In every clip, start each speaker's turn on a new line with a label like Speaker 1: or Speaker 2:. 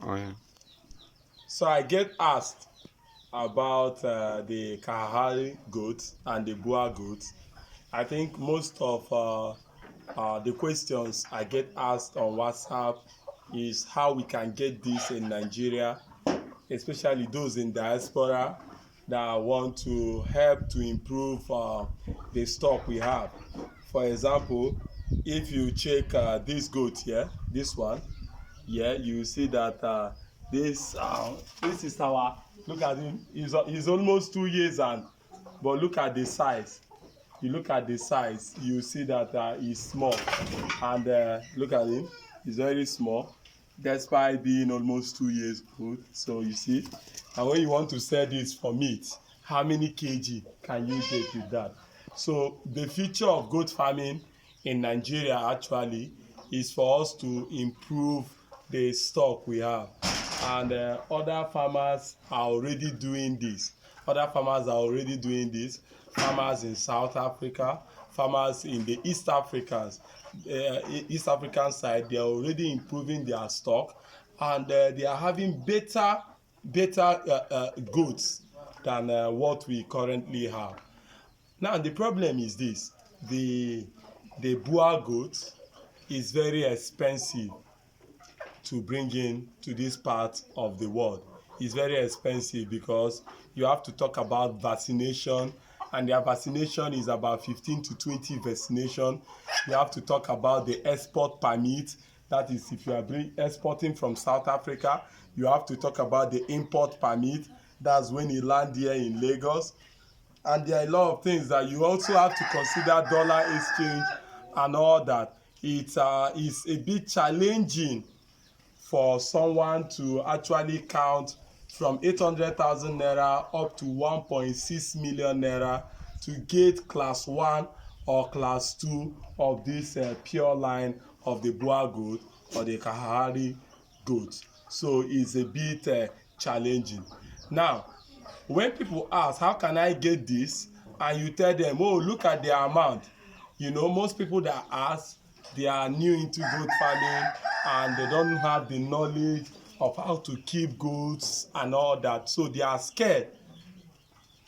Speaker 1: Oh yeah.
Speaker 2: So I get asked about the Kahalari goat and the Boar goat. I think most of the questions I get asked on WhatsApp is how we can get this in Nigeria, especially those in diaspora that want to help to improve the stock we have. For example, if you check this goat here, this one, yeah, you see that this is our, look at him, he's almost 2 years, and but look at the size. You look at the size, you see that he's small, and look at him, he's very small despite being almost 2 years old. So you see, and when you want to sell this for meat, how many kg can you get with that? So the future of goat farming in Nigeria actually is for us to improve the stock we have, and other farmers are already doing this. Other farmers are already doing this. Farmers in South Africa, farmers in the East African side, they are already improving their stock, and they are having better goods than what we currently have. Now the problem is this: the Boer goat is very expensive to bring in to this part of the world. It's very expensive because you have to talk about vaccination, and their vaccination is about 15 to 20 vaccination. You have to talk about the export permit. That is, if you are exporting from South Africa, you have to talk about the import permit. That's when you land here in Lagos. And there are a lot of things that you also have to consider, dollar exchange and all that. It is a bit challenging for someone to actually count from 800,000 naira up to 1.6 million naira to get class 1 or class 2 of this pure line of the Boar goat or the Kahalari goat. So it's a bit challenging. Now, when people ask, how can I get this? And you tell them, oh, look at the amount. You know, most people that ask, they are new into goat farming and they don't have the knowledge of how to keep goats and all that. So they are scared.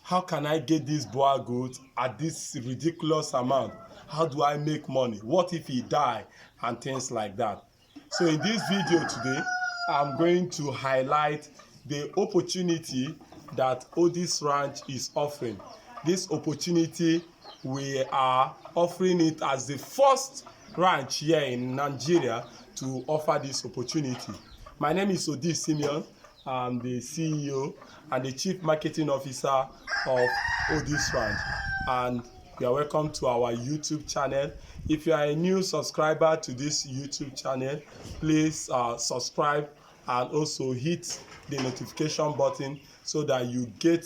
Speaker 2: How can I get this Boar goat at this ridiculous amount? How do I make money? What if he die? And things like that. So in this video today, I'm going to highlight the opportunity that Odis Ranch is offering. This opportunity, we are offering it as the first ranch here in Nigeria to offer this opportunity. My name is Odis Simeon. I'm the CEO and the Chief Marketing Officer of Odis Ranch. And you are welcome to our YouTube channel. If you are a new subscriber to this YouTube channel, please subscribe and also hit the notification button so that you get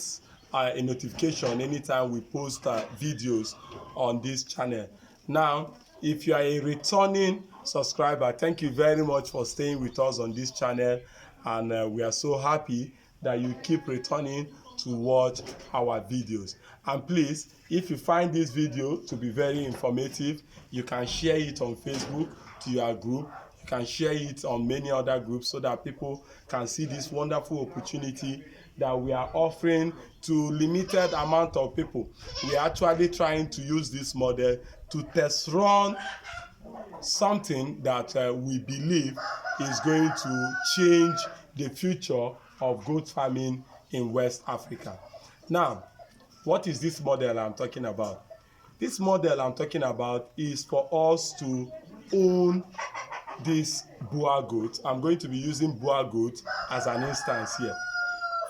Speaker 2: a notification anytime we post videos on this channel. Now, if you are a returning subscriber, thank you very much for staying with us on this channel, and we are so happy that you keep returning to watch our videos. And please, if you find this video to be very informative, you can share it on Facebook to your group. You can share it on many other groups so that people can see this wonderful opportunity that we are offering to limited amount of people. We are actually trying to use this model to test run something that we believe is going to change the future of goat farming in West Africa. Now, what is this model I'm talking about? This model I'm talking about is for us to own this Boar goat. I'm going to be using Boar goat as an instance here.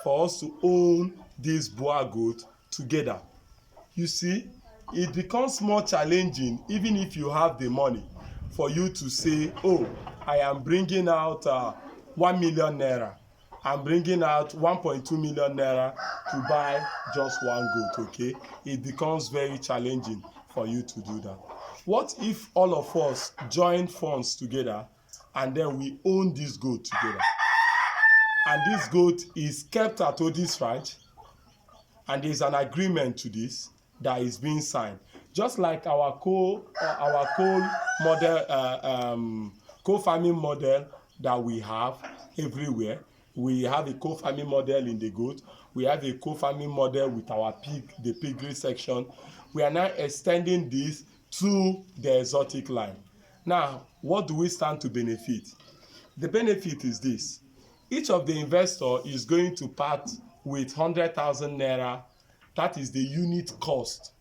Speaker 2: For us to own this Boar goat together. You see, it becomes more challenging even if you have the money for you to say, oh, I am bringing out 1 million naira. I'm bringing out 1.2 million naira to buy just one goat, okay? It becomes very challenging for you to do that. What if all of us join funds together and then we own this goat together? And this goat is kept at Odis Ranch, and there's an agreement to this that is being signed. Just like our co-farming model that we have everywhere. We have a co-farming model in the goat. We have a co-farming model with our pig, the piggery section. We are now extending this to the exotic line. Now, what do we stand to benefit? The benefit is this. Each of the investor is going to part with 100,000 naira. That is the unit cost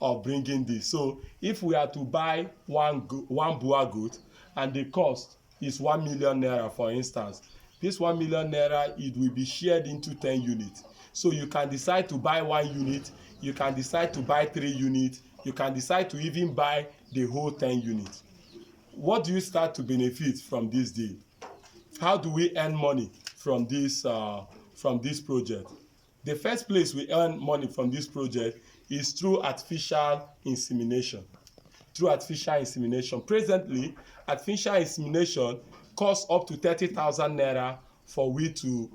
Speaker 2: of bringing this. So if we are to buy one Boar Goat and the cost is 1 million naira, for instance, this 1 million naira, it will be shared into 10 units. So you can decide to buy 1 unit, you can decide to buy 3 units, you can decide to even buy the whole 10 units. What do you start to benefit from this deal? How do we earn money from this project? The first place we earn money from this project is through artificial insemination. Through artificial insemination. Presently, artificial insemination costs up to 30,000 naira for we to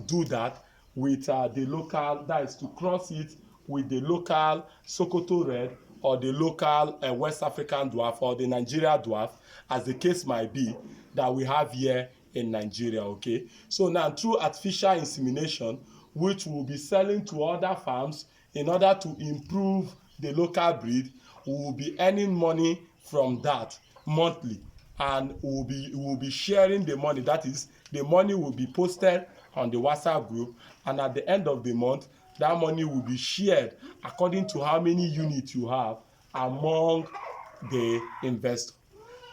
Speaker 2: do that with the local, that is to cross it with the local Sokoto Red or the local West African dwarf or the Nigeria dwarf, as the case might be, that we have here in Nigeria, okay? So now through artificial insemination, which we'll be selling to other farms in order to improve the local breed, we will be earning money from that monthly, and we'll be sharing the money. That is, the money will be posted on the WhatsApp group, and at the end of the month, that money will be shared according to how many units you have among the investor.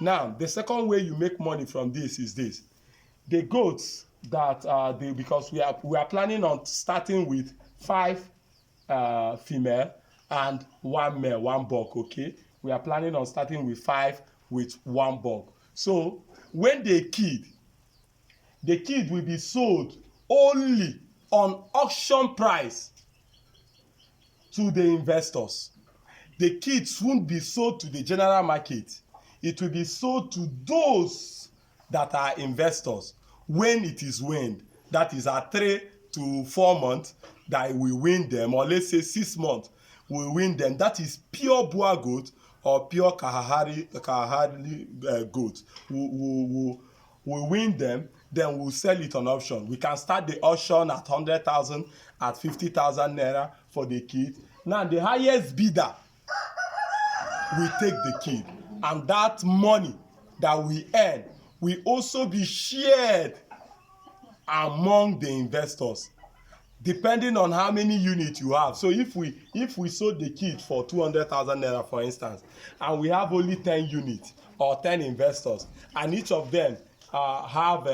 Speaker 2: Now, the second way you make money from this is this. The goats that because we are planning on starting with 5 female and 1 male, 1 buck, okay? We are planning on starting with 5 with 1 buck. So when the kid will be sold only on auction price to the investors. The kids won't be sold to the general market. It will be sold to those that are investors when it is weaned. That is at 3 to 4 months that we wean them, or let's say 6 months we wean them. That is pure Boar Goat or pure Kahalari Goat. We wean them, then we'll sell it on auction. We can start the auction at 100,000, at 50,000 naira for the kid. Now the highest bidder will take the kid, and that money that we earn will also be shared among the investors, depending on how many units you have. So if we sold the kid for 200,000 naira, for instance, and we have only 10 units or 10 investors, and each of them have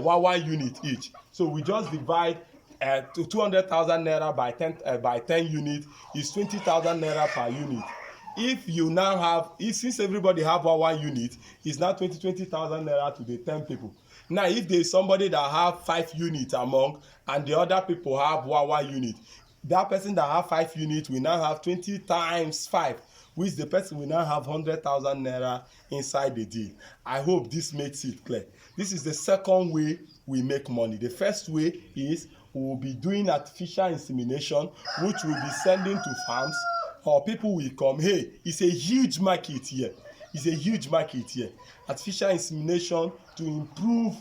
Speaker 2: one unit each, so we just divide to 200,000 naira by 10 units is 20,000 naira per unit. If you now have, since everybody have one unit, it's now 20,000 naira to the 10 people. Now, if there is somebody that have 5 units among, and the other people have one unit, that person that have 5 units will now have 20 times 5, which the person will now have 100,000 naira inside the deal. I hope this makes it clear. This is the second way we make money. The first way is we will be doing artificial insemination, which we will be sending to farms, or people will come. Hey, it's a huge market here. It's a huge market here. Artificial insemination to improve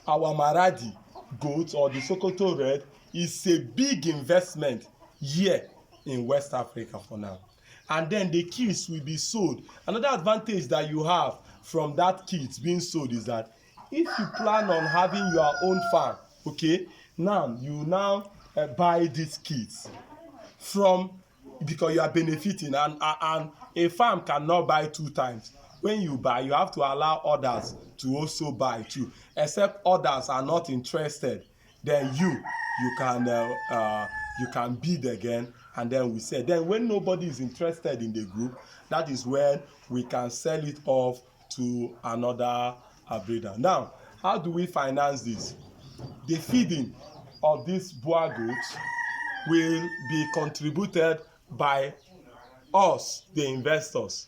Speaker 2: our Maradi goats or the Sokoto Red is a big investment here in West Africa for now. And then the kids will be sold. Another advantage that you have from that kids being sold is that if you plan on having your own farm, okay, now you buy these kids from, because you are benefiting, and a farm cannot buy 2 times. When you buy, you have to allow others to also buy too, except others are not interested. Then you can bid again, and then we sell. Then when nobody is interested in the group, that is when we can sell it off to another breeder. Now, how do we finance this? The feeding of these Boar Goats will be contributed by us, the investors.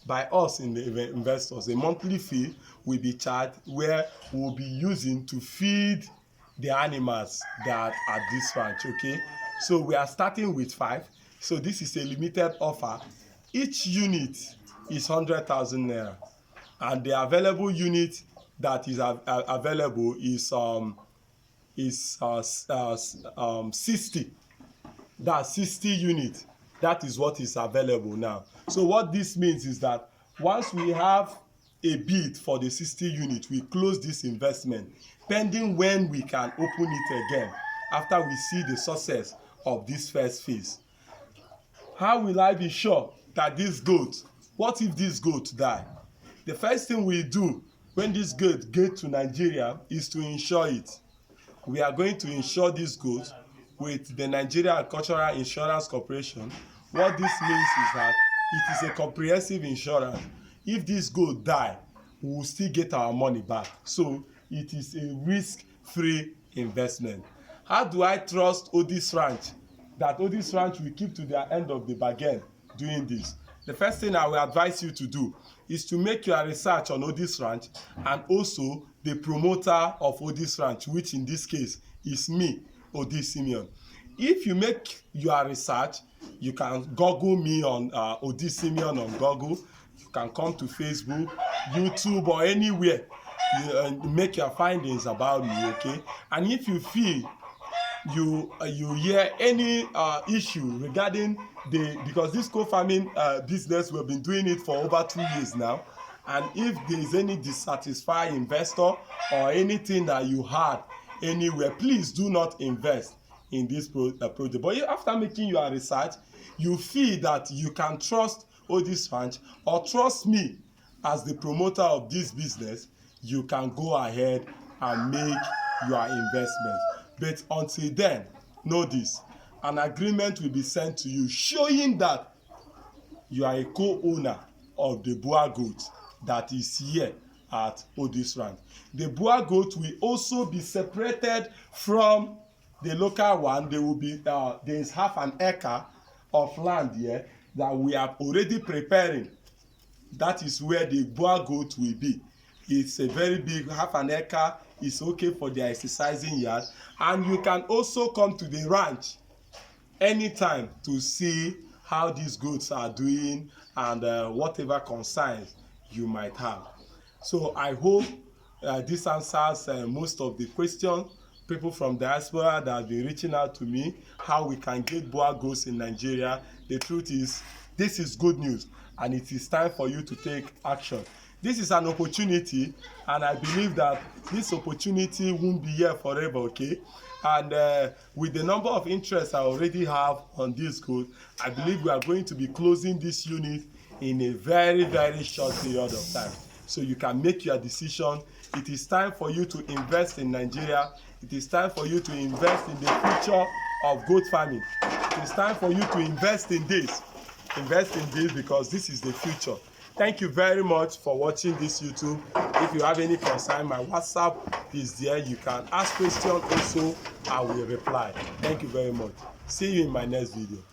Speaker 2: By us in the investors. A monthly fee will be charged, where we will be using to feed the animals that are at this ranch, okay? So we are starting with 5. So this is a limited offer. Each unit is 100,000 naira, and the available unit that is available is 60. That's 60 units. That is what is available now. So what this means is that once we have a bid for the 60 units, we close this investment pending when we can open it again after we see the success of this first phase. How will I be sure that this goat, what if this goat die? The first thing we do when this goat gets to Nigeria is to insure it. We are going to insure this goat with the Nigeria Agricultural Insurance Corporation. What this means is that it is a comprehensive insurance. If this goat die, we will still get our money back. So it is a risk-free investment. How do I trust Odis Ranch? That Odis Ranch will keep to their end of the bargain doing this. The first thing I will advise you to do is to make your research on Odis Ranch and also the promoter of Odis Ranch, which in this case is me, Odis Simeon. If you make your research, you can Google me on Odis Simeon on Google. You can come to Facebook, YouTube, or anywhere. Make your findings about me, okay? And if you feel you hear any issue regarding because this co-farming business, we've been doing it for over 2 years now, and if there is any dissatisfied investor or anything that you had anywhere, please do not invest in this project. But after making your research, you feel that you can trust Odis Ranch or trust me as the promoter of this business, you can go ahead and make your investment. But until then, know this: an agreement will be sent to you showing that you are a co-owner of the Boar Goat that is here at Odis Ranch. The Boar Goat will also be separated from the local one. There will be there is half an acre of land here that we are already preparing. That is where the Boar Goat will be. It's a very big, half an acre. It's okay for their exercising yard, and you can also come to the ranch anytime to see how these goats are doing and whatever concerns you might have. So I hope this answers most of the questions. People from diaspora that have been reaching out to me, how we can get boar goats in Nigeria. The truth is, this is good news, and it is time for you to take action. This is an opportunity, and I believe that this opportunity won't be here forever, okay? And with the number of interests I already have on this goat, I believe we are going to be closing this unit in a very, very short period of time. So you can make your decision. It is time for you to invest in Nigeria. It is time for you to invest in the future of goat farming. It is time for you to invest in this. Invest in this because this is the future. Thank you very much for watching this YouTube. If you have any concern, my WhatsApp is there. You can ask questions also. I will reply. Thank you very much. See you in my next video.